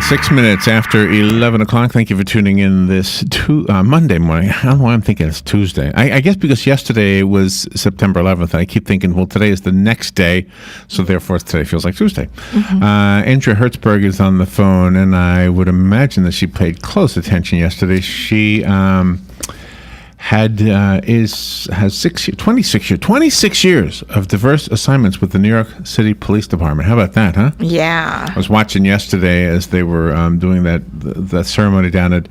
6 minutes after 11 o'clock. Thank you for tuning in this Monday morning. I don't know why I'm thinking it's Tuesday. I guess because yesterday was September 11th. I keep thinking, well, today is the next day, so therefore today feels like Tuesday. Mm-hmm. Andrea Herzberg is on the phone, and I would imagine that she paid close attention yesterday. She has 26 years of diverse assignments with the New York City Police Department. How about that, huh? Yeah. I was watching yesterday as they were doing that ceremony down at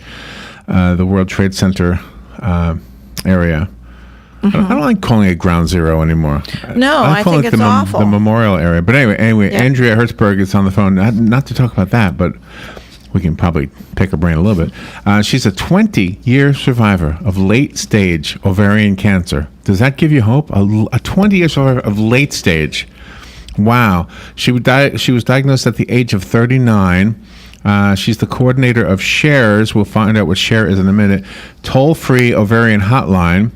the World Trade Center area. Mm-hmm. I don't like calling it Ground Zero anymore. No, I think it's awful. The memorial area. But anyway, yeah. Andrea Herzberg is on the phone. Not to talk about that, but we can probably pick her brain a little bit. She's a 20-year survivor of late-stage ovarian cancer. Does that give you hope? A 20-year survivor of late-stage. Wow. She was diagnosed at the age of 39. She's the coordinator of SHARE's. We'll find out what SHARE is in a minute. Toll-free ovarian hotline.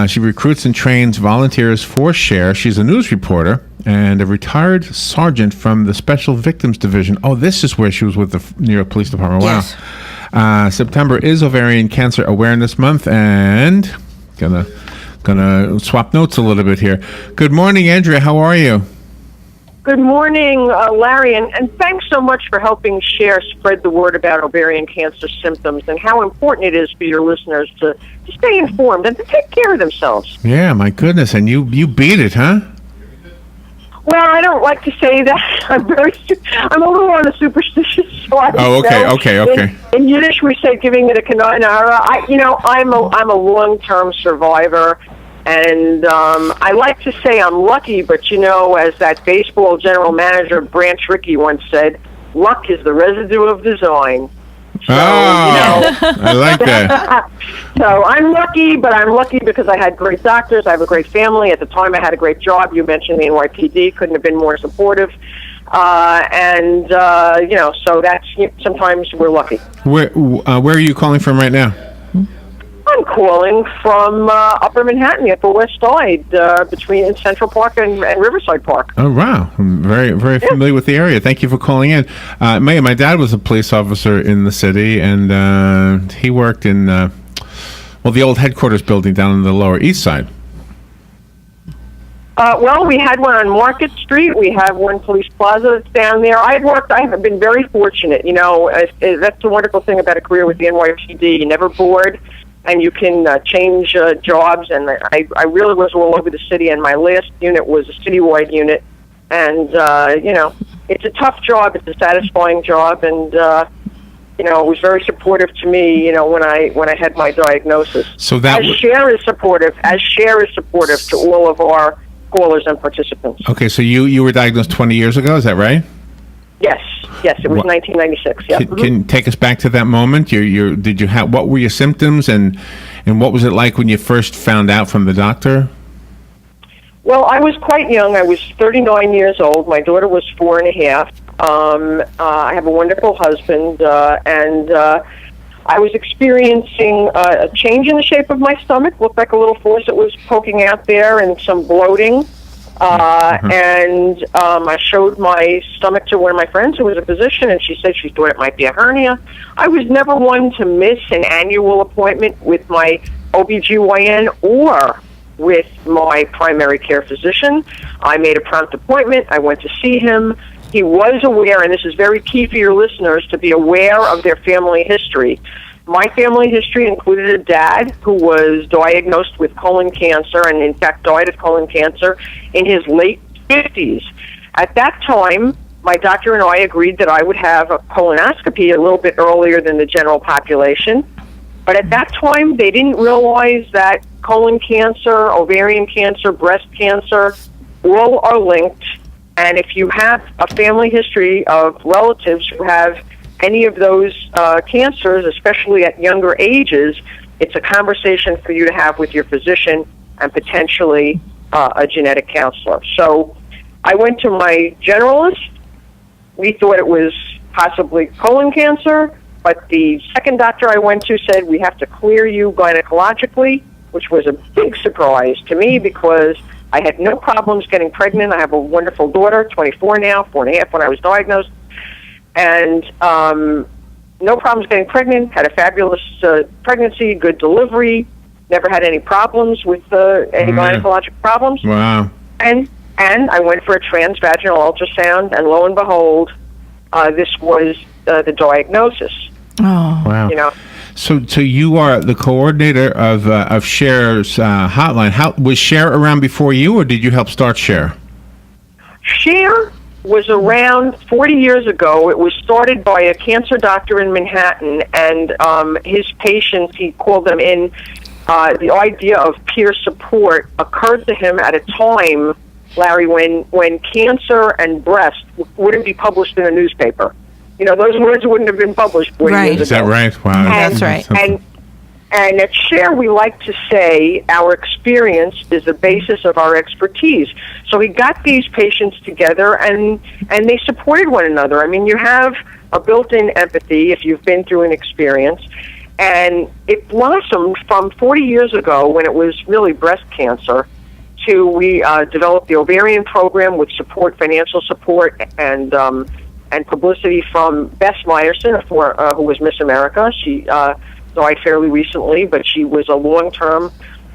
She recruits and trains volunteers for SHARE. She's a news reporter and a retired sergeant from the Special Victims Division. Oh, this is where she was with the New York Police Department. Wow. Yes. September is Ovarian Cancer Awareness Month, and gonna swap notes a little bit here. Good morning, Andrea. How are you? Good morning, Larry, and thanks so much for helping SHARE spread the word about ovarian cancer symptoms and how important it is for your listeners to stay informed and to take care of themselves. Yeah, my goodness, and you beat it, huh? Well, I don't like to say that. I'm a little on the superstitious side. Oh, okay. In Yiddish, we say giving it a kanara. I'm a long-term survivor. And I like to say I'm lucky, but as that baseball general manager, Branch Rickey, once said, luck is the residue of design. So, I like that. So I'm lucky, but I'm lucky because I had great doctors. I have a great family. At the time, I had a great job. You mentioned the NYPD. Couldn't have been more supportive. So that's, sometimes we're lucky. Where are you calling from right now? I'm calling from Upper Manhattan, the Upper West Side, between Central Park and Riverside Park. Oh, wow. I'm very, very familiar with the area. Thank you for calling in. My dad was a police officer in the city, and he worked in, the old headquarters building down on the Lower East Side. We had one on Market Street. We have one Police Plaza that's down there. I have been very fortunate. That's the wonderful thing about a career with the NYPD. You're never bored. And you can change jobs, and I really was all over the city, and my last unit was a citywide unit. And, it's a tough job. It's a satisfying job, and, it was very supportive to me, when I had my diagnosis. So that SHARE is supportive to all of our callers and participants. Okay, so you were diagnosed 20 years ago, is that right? Yes, it was 1996. Yeah. Can you take us back to that moment? What were your symptoms, and what was it like when you first found out from the doctor? Well, I was quite young. I was 39 years old. My daughter was 4.5. I have a wonderful husband, and I was experiencing a change in the shape of my stomach. Looked like a little faucet was poking out there, and some bloating. And I showed my stomach to one of my friends who was a physician, and she said she thought it might be a hernia. I was never one to miss an annual appointment with my OBGYN or with my primary care physician. I made a prompt appointment. I went to see him. He was aware, and this is very key for your listeners, to be aware of their family history. My family history included a dad who was diagnosed with colon cancer and, in fact, died of colon cancer in his late 50s. At that time, my doctor and I agreed that I would have a colonoscopy a little bit earlier than the general population. But at that time, they didn't realize that colon cancer, ovarian cancer, breast cancer, all are linked. And if you have a family history of relatives who have any of those cancers, especially at younger ages, it's a conversation for you to have with your physician and potentially a genetic counselor. So I went to my generalist. We thought it was possibly colon cancer, but the second doctor I went to said, we have to clear you gynecologically, which was a big surprise to me because I had no problems getting pregnant. I have a wonderful daughter, 24 now, 4.5 when I was diagnosed. and no problems getting pregnant. Had a fabulous pregnancy, good delivery. Never had any problems with any gynecologic problems. Wow. And I went for a transvaginal ultrasound, and lo and behold, this was the diagnosis. Oh, wow. You know. So you are the coordinator of Share's hotline. How was Share around before you, or did you help start Share? Share was around 40 years ago. It was started by a cancer doctor in Manhattan, and his patients, he called them in. The idea of peer support occurred to him at a time, Larry, when cancer and breast wouldn't be published in a newspaper. You know, those words wouldn't have been published 40 years ago. Is that right? Wow. That's right. And at Share, we like to say our experience is the basis of our expertise. So we got these patients together, and they supported one another. I mean, you have a built-in empathy if you've been through an experience. And it blossomed from 40 years ago, when it was really breast cancer, to we developed the ovarian program with support, financial support, and publicity from Bess Meyerson, who was Miss America. She died fairly recently, but she was a long-time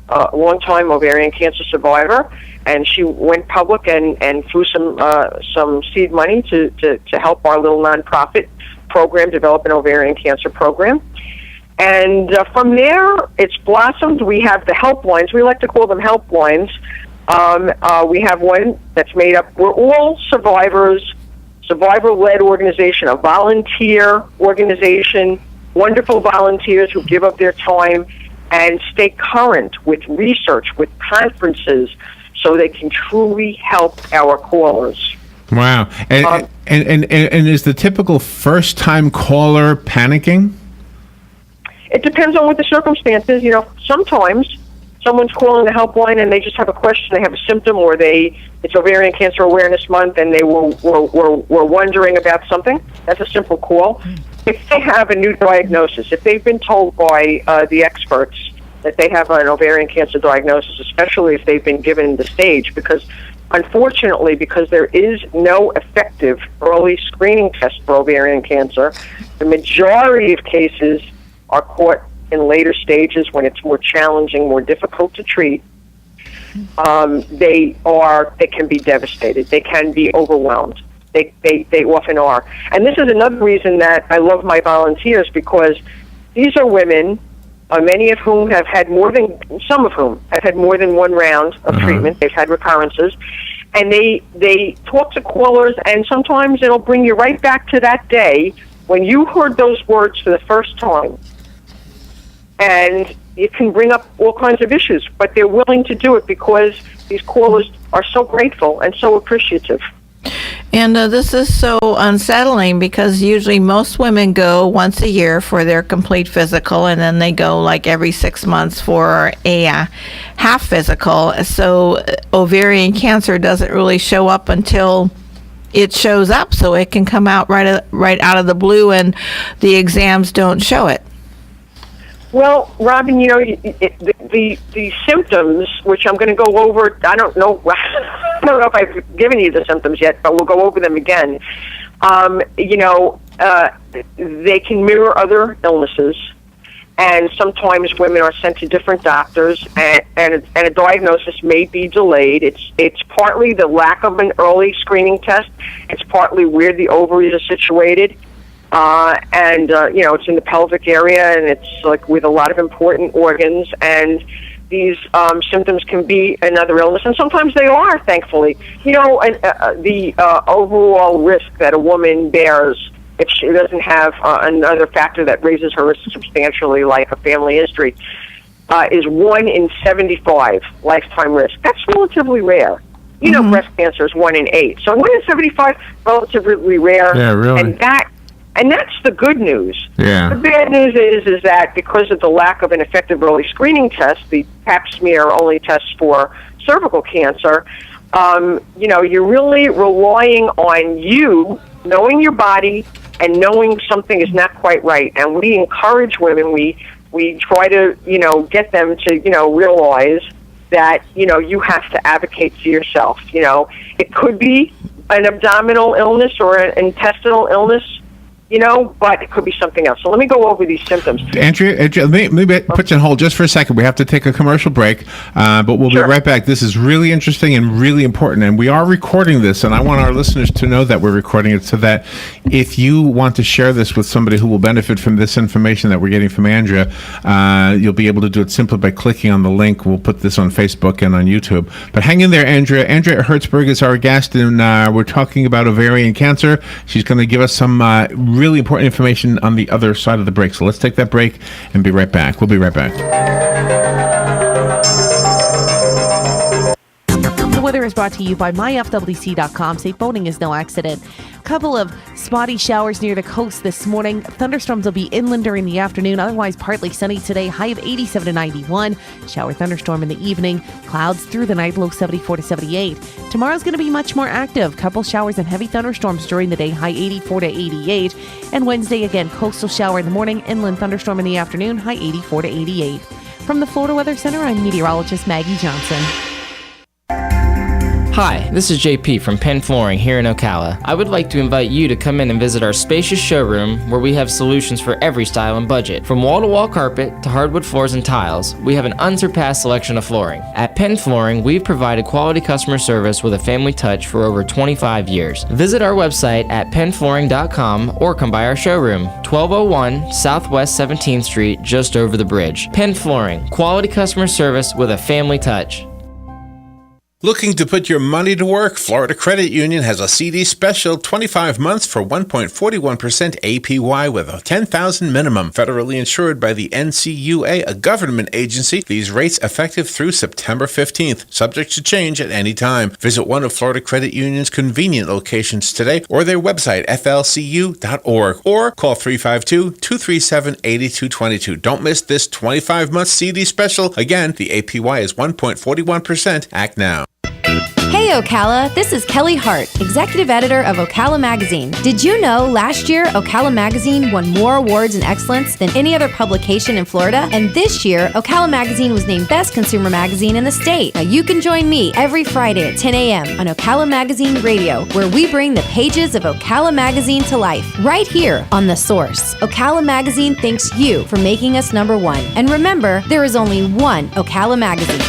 ovarian cancer survivor, and she went public and threw some seed money to help our little nonprofit program develop an ovarian cancer program. And from there, it's blossomed. We have the helplines. We like to call them helplines. We have one that's made up. We're all survivors, survivor-led organization, a volunteer organization, wonderful volunteers who give up their time and stay current with research, with conferences, so they can truly help our callers. Wow. And is the typical first-time caller panicking? It depends on what the circumstances. You know, sometimes someone's calling the helpline and they just have a question, they have a symptom, or it's Ovarian Cancer Awareness Month and they were wondering about something. That's a simple call. If they have a new diagnosis, if they've been told by the experts that they have an ovarian cancer diagnosis, especially if they've been given the stage, because unfortunately, because there is no effective early screening test for ovarian cancer, the majority of cases are caught in later stages when it's more challenging, more difficult to treat. They can be devastated. They can be overwhelmed. They often are. And this is another reason that I love my volunteers, because these are women, many of whom have had some of whom have had more than one round of treatment. They've had recurrences. And they talk to callers, and sometimes it'll bring you right back to that day when you heard those words for the first time. And it can bring up all kinds of issues, but they're willing to do it because these callers are so grateful and so appreciative. And this is so unsettling, because usually most women go once a year for their complete physical, and then they go like every 6 months for a half physical. So ovarian cancer doesn't really show up until it shows up, so it can come out right out of the blue, and the exams don't show it. Well, Robin, you know, the symptoms, which I'm going to go over, I don't know if I've given you the symptoms yet, but we'll go over them again. They can mirror other illnesses, and sometimes women are sent to different doctors, and a diagnosis may be delayed. It's partly the lack of an early screening test. It's partly where the ovaries are situated. It's in the pelvic area, and it's like with a lot of important organs, and these symptoms can be another illness, and sometimes they are, thankfully. You know, the overall risk that a woman bears if she doesn't have another factor that raises her risk substantially, like a family history, is 1 in 75 lifetime risk. That's relatively rare. You know, breast cancer is 1 in 8. So 1 in 75, relatively rare. Yeah, really. And that's the good news. Yeah. The bad news is that because of the lack of an effective early screening test, the Pap smear only tests for cervical cancer, you're really relying on you knowing your body and knowing something is not quite right. And we encourage women, we try to, get them to, realize that, you have to advocate for yourself. It could be an abdominal illness or an intestinal illness, but it could be something else. So let me go over these symptoms. Andrea, let me put you on hold just for a second. We have to take a commercial break, but we'll be right back. This is really interesting and really important, and we are recording this, and I want our listeners to know that we're recording it so that if you want to share this with somebody who will benefit from this information that we're getting from Andrea, you'll be able to do it simply by clicking on the link. We'll put this on Facebook and on YouTube. But hang in there, Andrea. Andrea Herzberg is our guest, and we're talking about ovarian cancer. She's going to give us some really important information on the other side of the break. So let's take that break and be right back. We'll be right back. The weather is brought to you by myfwc.com. Safe boating is no accident. Couple of spotty showers near the coast this morning. Thunderstorms will be inland during the afternoon. Otherwise, partly sunny today. High of 87 to 91. Shower thunderstorm in the evening. Clouds through the night. Low 74 to 78. Tomorrow's going to be much more active. Couple showers and heavy thunderstorms during the day. High 84 to 88. And Wednesday, again, coastal shower in the morning. Inland thunderstorm in the afternoon. High 84 to 88. From the Florida Weather Center, I'm meteorologist Maggie Johnson. Hi, this is JP from Penn Flooring here in Ocala. I would like to invite you to come in and visit our spacious showroom where we have solutions for every style and budget. From wall-to-wall carpet to hardwood floors and tiles, we have an unsurpassed selection of flooring. At Penn Flooring, we've provided quality customer service with a family touch for over 25 years. Visit our website at pennflooring.com or come by our showroom, 1201 Southwest 17th Street, just over the bridge. Penn Flooring, quality customer service with a family touch. Looking to put your money to work? Florida Credit Union has a CD special, 25 months for 1.41% APY with a $10,000 minimum. Federally insured by the NCUA, a government agency. These rates effective through September 15th, subject to change at any time. Visit one of Florida Credit Union's convenient locations today or their website, flcu.org, or call 352-237-8222. Don't miss this 25-month CD special. Again, the APY is 1.41%. Act now. Hey Ocala, this is Kelly Hart, Executive Editor of Ocala Magazine. Did you know last year Ocala Magazine won more awards in excellence than any other publication in Florida? And this year, Ocala Magazine was named Best Consumer Magazine in the state. Now you can join me every Friday at 10 a.m. on Ocala Magazine Radio, where we bring the pages of Ocala Magazine to life, right here on The Source. Ocala Magazine thanks you for making us number one. And remember, there is only one Ocala Magazine.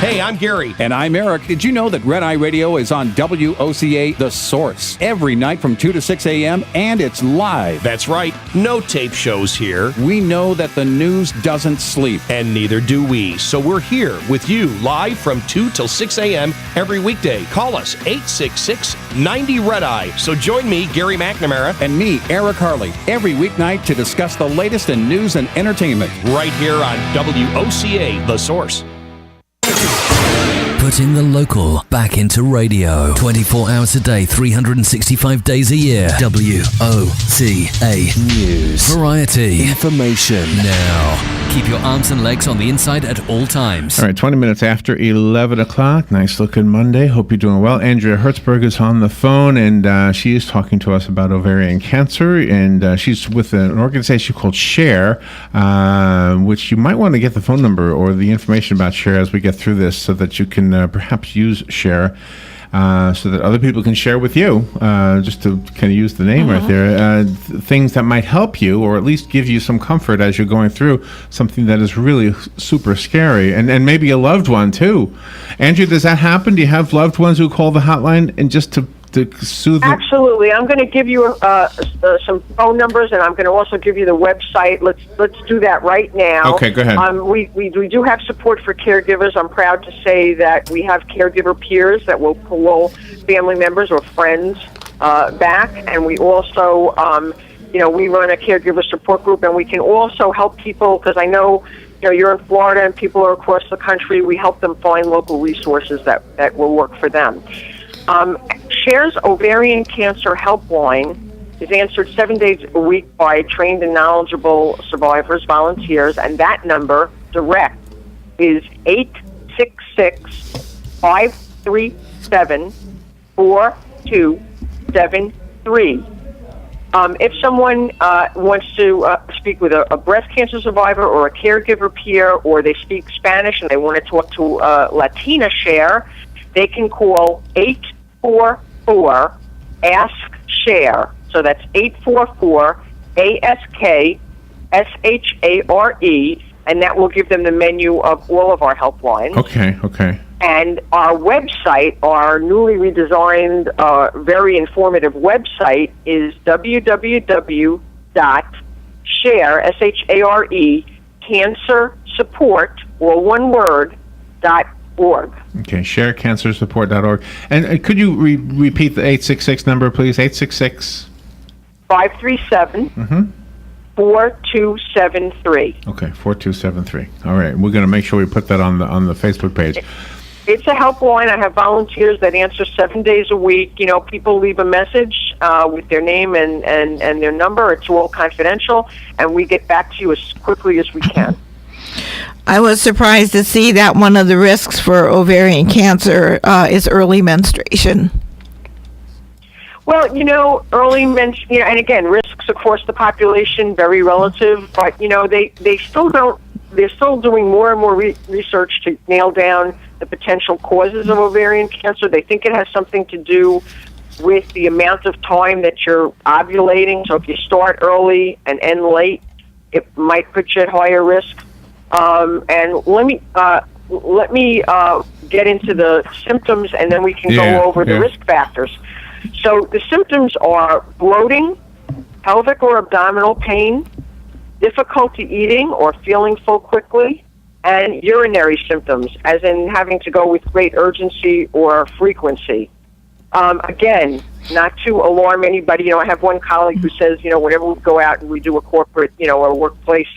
Hey, I'm Gary. And I'm Eric. Did you know that Red Eye Radio is on WOCA The Source every night from 2 to 6 a.m. and it's live? That's right. No tape shows here. We know that the news doesn't sleep. And neither do we. So we're here with you live from 2 till 6 a.m. every weekday. Call us 866-90-RED-EYE. So join me, Gary McNamara. And me, Eric Harley, every weeknight to discuss the latest in news and entertainment. Right here on WOCA The Source. Putting the local back into radio. 24 hours a day, 365 days a year. WOCA News. Variety. Information. Now. Keep your arms and legs on the inside at all times. All right, 20 minutes after 11 o'clock. Nice looking Monday. Hope you're doing well. Andrea Herzberg is on the phone, and she is talking to us about ovarian cancer. And she's with an organization called SHARE, which you might want to get the phone number or the information about SHARE as we get through this so that you can perhaps use SHARE. So that other people can share with you, just to kind of use the name right there, things that might help you or at least give you some comfort as you're going through something that is really super scary, and maybe a loved one too. Andrew, does that happen? Do you have loved ones who call the hotline and just to soothe them? Absolutely. I'm going to give you some phone numbers, and I'm going to also give you the website. Let's do that right now. Okay, go ahead. We do have support for caregivers. I'm proud to say that we have caregiver peers that will pull family members or friends back, and we also, we run a caregiver support group, and we can also help people, because I know you're in Florida and people are across the country. We help them find local resources that will work for them. SHARE's ovarian cancer helpline is answered 7 days a week by trained and knowledgeable survivors, volunteers, and that number, direct, is 866-537-4273. If someone wants to speak with a breast cancer survivor or a caregiver peer, or they speak Spanish and they want to talk to Latina SHARE, they can call 844-ASK share. So that's 844-ASK-SHARE, and that will give them the menu of all of our helplines. Okay. And our website, our newly redesigned, very informative website, is www.share, S-H-A-R-E, cancer support, or one word, .org. Okay, sharecancersupport.org. And could you repeat the 866 number, please? 866? 537 4273. Okay, 4273. All right, we're going to make sure we put that on the Facebook page. It's a helpline. I have volunteers that answer 7 days a week. You know, people leave a message with their name and their number. It's all confidential, and we get back to you as quickly as we can. I was surprised to see that one of the risks for ovarian cancer is early menstruation. Well, you know, and again, risks across the population, very relative, but, you know, they still don't, they're still doing more and more research to nail down the potential causes of ovarian cancer. They think it has something to do with the amount of time that you're ovulating. So if you start early and end late, it might put you at higher risk. And let me get into the symptoms, and then we can go over the risk factors. So the symptoms are bloating, pelvic or abdominal pain, difficulty eating or feeling full quickly, and urinary symptoms, as in having to go with great urgency or frequency. Again, not to alarm anybody. You know, I have one colleague who says, you know, whenever we go out and we do a corporate, you know, a workplace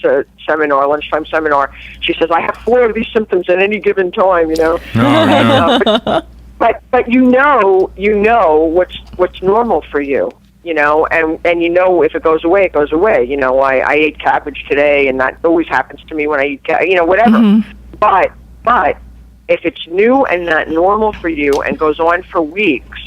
seminar, lunchtime seminar, she says, I have 4 of these symptoms at any given time, you know. Oh, no. But you know what's normal for you, you know, and you know if it goes away, it goes away. You know, I ate cabbage today, and that always happens to me when I eat you know, whatever. Mm-hmm. But if it's new and not normal for you and goes on for weeks,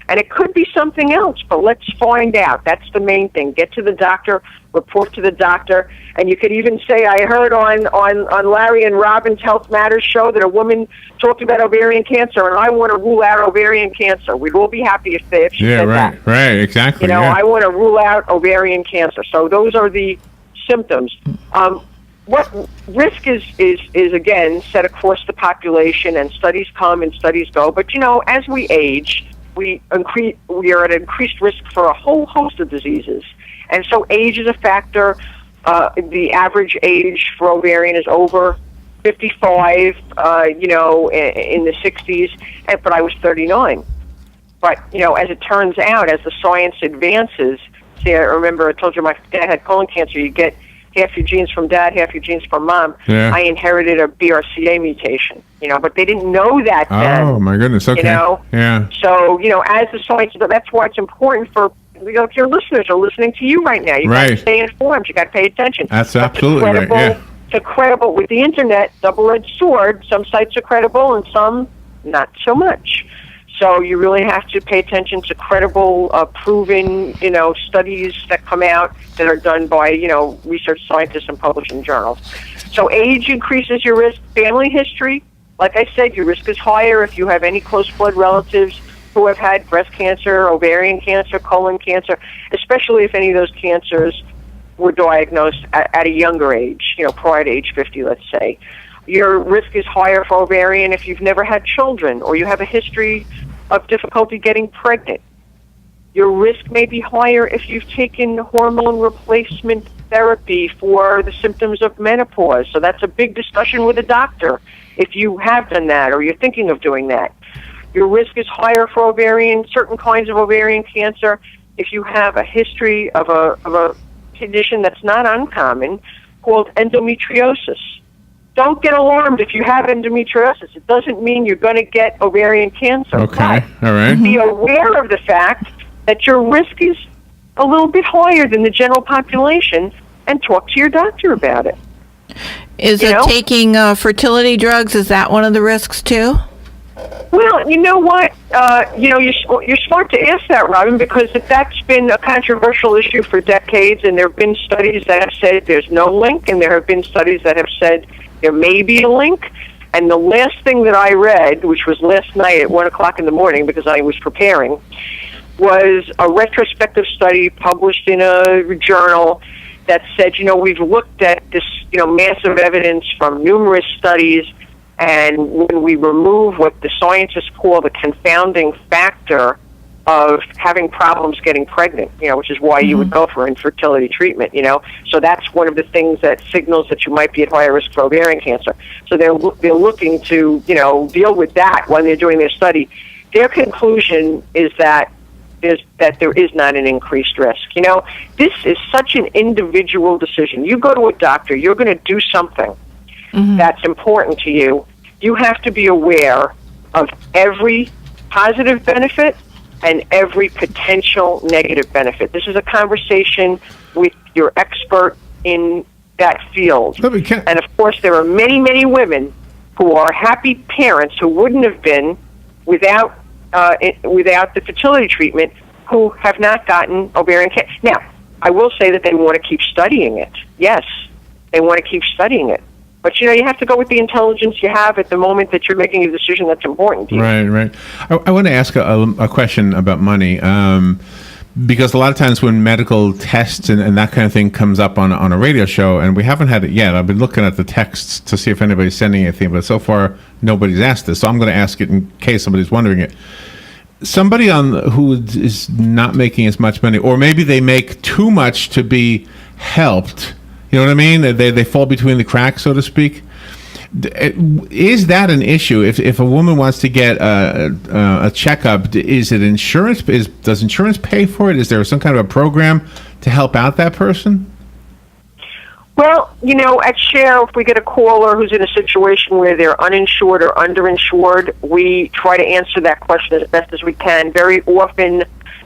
and it could be something else, but let's find out. That's the main thing. Get to the doctor, report to the doctor, and you could even say, I heard on Larry and Robin's Health Matters show that a woman talked about ovarian cancer, and I want to rule out ovarian cancer. We'd all be happy if she said that. Right, exactly. You know, I want to rule out ovarian cancer. So those are the symptoms. What risk is again set across the population, and studies come and studies go. But you know, as we age, we are at increased risk for a whole host of diseases, and so age is a factor. The average age for ovarian is over 55. You know, in the 60s, but I was 39. But you know, as it turns out, as the science advances, see, I remember I told you my dad had colon cancer. You get half your genes from dad, half your genes from mom. Yeah. I inherited a BRCA mutation, you know, but they didn't know that then. Oh, my goodness, okay. You know? Yeah. So, you know, as the science, that's why it's important for, you know, if your listeners are listening to you right now, you got to stay informed, you got to pay attention. That's absolutely right, yeah. To credible, with the internet, double-edged sword, some sites are credible and some not so much. So you really have to pay attention to credible, proven, you know, studies that come out that are done by, you know, research scientists and published in journals. So age increases your risk. Family history, like I said, your risk is higher if you have any close blood relatives who have had breast cancer, ovarian cancer, colon cancer, especially if any of those cancers were diagnosed at a younger age, you know, prior to age 50, let's say. Your risk is higher for ovarian if you've never had children or you have a history of difficulty getting pregnant. Your risk may be higher if you've taken hormone replacement therapy for the symptoms of menopause. So that's a big discussion with a doctor if you have done that or you're thinking of doing that. Your risk is higher for ovarian, certain kinds of ovarian cancer, if you have a history of a condition that's not uncommon called endometriosis. Don't get alarmed if you have endometriosis. It doesn't mean you're going to get ovarian cancer. Okay, all right. Be aware of the fact that your risk is a little bit higher than the general population, and talk to your doctor about it. Is taking fertility drugs, is that one of the risks too? Well, you know what? You're smart to ask that, Robin, because that's been a controversial issue for decades, and there have been studies that have said there's no link, and there have been studies that have said there may be a link. And the last thing that I read, which was last night at 1 o'clock in the morning because I was preparing, was a retrospective study published in a journal that said, we've looked at this, massive evidence from numerous studies, and when we remove what the scientists call the confounding factor of having problems getting pregnant, which is why you would go for infertility treatment, So that's one of the things that signals that you might be at higher risk for ovarian cancer. So they're looking to, deal with that when they're doing their study. Their conclusion is that there is not an increased risk. This is such an individual decision. You go to a doctor, you're going to do something that's important to you. You have to be aware of every positive benefit and every potential negative benefit. This is a conversation with your expert in that field. And of course, there are many, many women who are happy parents who wouldn't have been without the fertility treatment, who have not gotten ovarian cancer. Now, I will say that they want to keep studying it. Yes, they want to keep studying it. But, you have to go with the intelligence you have at the moment that you're making a decision that's important to you. Right. I want to ask a question about money, because a lot of times when medical tests and that kind of thing comes up on a radio show, and we haven't had it yet, I've been looking at the texts to see if anybody's sending anything, but so far nobody's asked this, so I'm going to ask it in case somebody's wondering it. Somebody who is not making as much money, or maybe they make too much to be helped, you know what I mean? They fall between the cracks, so to speak. Is that an issue? If a woman wants to get a checkup, is it insurance? Does insurance pay for it? Is there some kind of a program to help out that person? Well, at Share, if we get a caller who's in a situation where they're uninsured or underinsured, we try to answer that question as best as we can. Very often,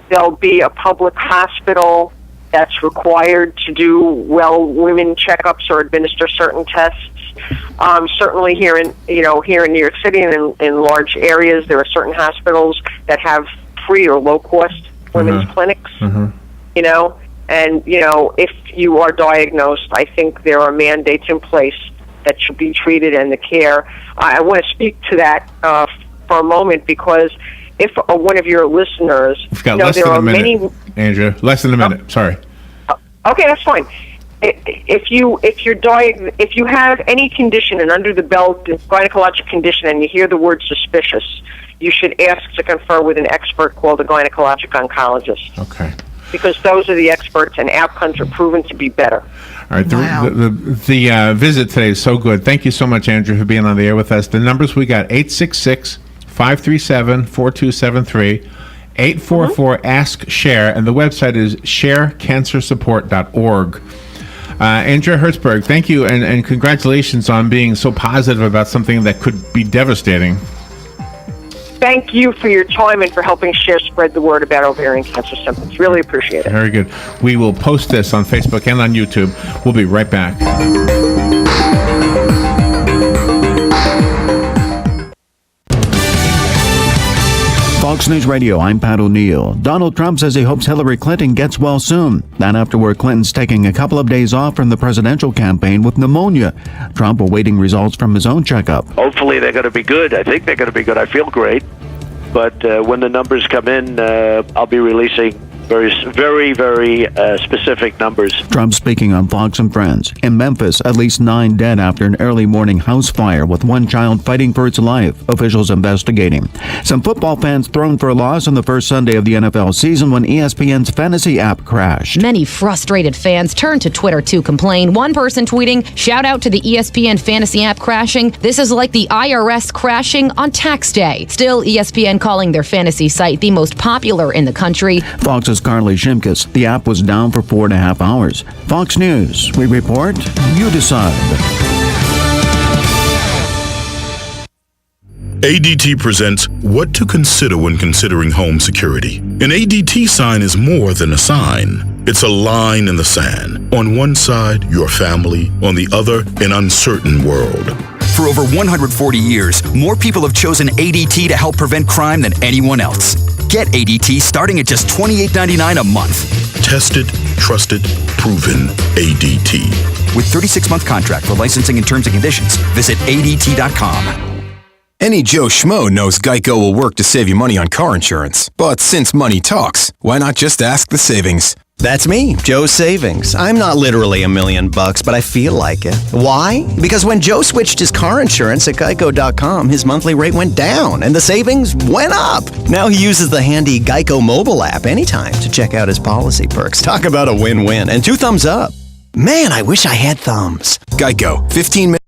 there'll be a public hospital that's required to do women checkups or administer certain tests. Certainly here in New York City and in large areas, there are certain hospitals that have free or low cost women's clinics. And if you are diagnosed, I think there are mandates in place that should be treated and the care. I want to speak to that for a moment, because if one of your listeners, we've got less than a minute, Andrea, less than a minute. Sorry. Okay, that's fine. If you have any condition and under the belt, gynecologic condition, and you hear the word suspicious, you should ask to confer with an expert called a gynecologic oncologist. Okay. Because those are the experts, and outcomes are proven to be better. All right. The visit today is so good. Thank you so much, Andrew, for being on the air with us. The numbers we got: 866-537-4273, 844-ASK-SHARE, and the website is sharecancersupport.org. Andrea Herzberg, thank you, and congratulations on being so positive about something that could be devastating. Thank you for your time and for helping Share spread the word about ovarian cancer symptoms. Really appreciate it. Very good. We will post this on Facebook and on YouTube. We'll be right back. Fox News Radio, I'm Pat O'Neill. Donald Trump says he hopes Hillary Clinton gets well soon. That afterward, Clinton's taking a couple of days off from the presidential campaign with pneumonia. Trump awaiting results from his own checkup. Hopefully they're going to be good. I think they're going to be good. I feel great. But when the numbers come in, I'll be releasing very specific numbers. Trump speaking on Fox and Friends. In Memphis, at least 9 dead after an early morning house fire with one child fighting for its life. Officials investigating. Some football fans thrown for a loss on the first Sunday of the NFL season when ESPN's fantasy app crashed. Many frustrated fans turned to Twitter to complain. One person tweeting, "Shout out to the ESPN fantasy app crashing. This is like the IRS crashing on tax day." Still, ESPN calling their fantasy site the most popular in the country. Fox's Carly Shimkus. The app was down for 4.5 hours. Fox News. We report, you decide. ADT presents What to Consider When Considering Home Security. An ADT sign is more than a sign. It's a line in the sand. On one side, your family. On the other, an uncertain world. For over 140 years, more people have chosen ADT to help prevent crime than anyone else. Get ADT starting at just $28.99 a month. Tested, trusted, proven ADT. With 36-month contract for licensing and terms and conditions, visit ADT.com. Any Joe Schmo knows Geico will work to save you money on car insurance. But since money talks, why not just ask the savings? That's me, Joe Savings. I'm not literally $1 million, but I feel like it. Why? Because when Joe switched his car insurance at geico.com, his monthly rate went down and the savings went up. Now he uses the handy Geico mobile app anytime to check out his policy perks. Talk about a win-win. And 2 thumbs up. Man, I wish I had thumbs. Geico, 15 minutes.